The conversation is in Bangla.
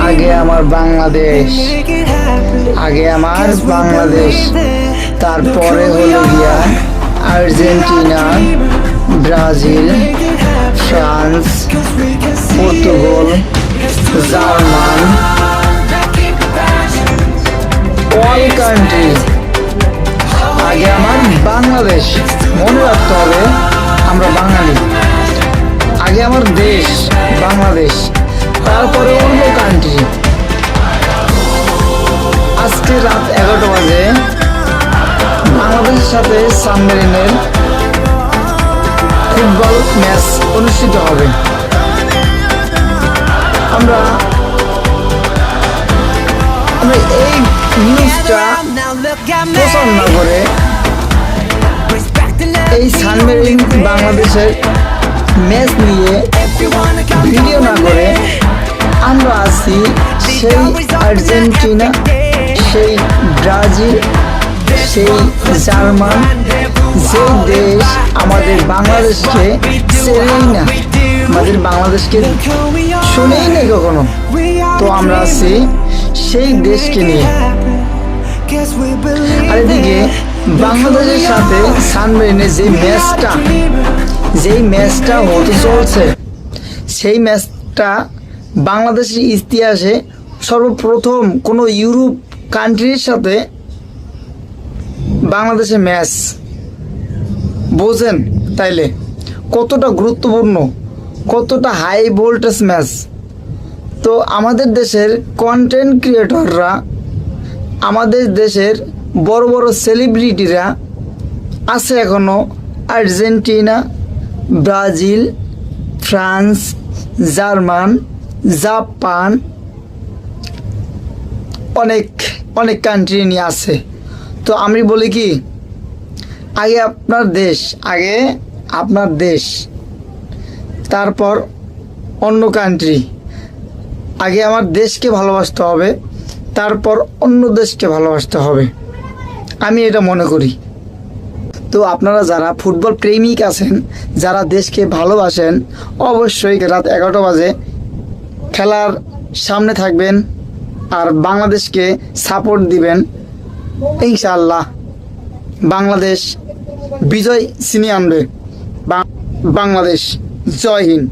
আগে আমার বাংলাদেশ, আগে আমার বাংলাদেশ, তারপরে হলো গিয়া Argentina, Brazil, France, Portugal, German, all country. আগে আমার বাংলাদেশ, মনে রাখতে হবে আমরা বাঙালি। আগে আমার দেশ বাংলাদেশ, তারপরে অন্য কান্ট্রি। আজকে রাত 11টা বাজে বাংলাদেশের সাথে সাবমেরিনের ফুটবল ম্যাচ অনুষ্ঠিত হবে। আমরা এই নিউজটা প্রচার না করে এই সাবমেরিন বাংলাদেশের ম্যাচ নিয়ে ভিডিও না করে আমরা আছি সেই আর্জেন্টিনা, সেই ব্রাজিল, সেই জার্মান, যে দেশ আমাদের বাংলাদেশকে চেনেই না, আমাদের বাংলাদেশকে শুনেই নেই কখনো। তো আমরা আছি সেই দেশকে নিয়ে। আর এদিকে বাংলাদেশের সাথে সাবমেরিনের যেই ম্যাচটা হতে চলছে, সেই ম্যাচটা বাংলাদেশের ইতিহাসে সর্বপ্রথম কোনো ইউরোপ কান্ট্রির সাথে বাংলাদেশের ম্যাচ। বোঝেন তাইলে কতটা গুরুত্বপূর্ণ, কতটা হাই ভোল্টেজ ম্যাচ। তো আমাদের দেশের কন্টেন্ট ক্রিয়েটররা, আমাদের দেশের বড় বড় সেলিব্রিটিরা আছে এখনো Argentina, Brazil, France, German, Japan, অনেক অনেক কান্ট্রি নিয়ে আছে। তো আমি বলি কি, আগে আপনার দেশ, তারপর অন্য কান্ট্রি। আগে আমার দেশকে ভালোবাসতে হবে, তারপর অন্য দেশকে ভালোবাসতে হবে, আমি এটা মনে করি। তো আপনারা যারা ফুটবল প্রেমিক আছেন, যারা দেশকে ভালোবাসেন, অবশ্যই রাত 11টা বাজে খেলার সামনে থাকবেন আর বাংলাদেশকে সাপোর্ট দিবেন। ইনশাআল্লাহ বাংলাদেশ বিজয় ছিনিয়ে আনবে। বাংলাদেশ, জয় হিন্দ।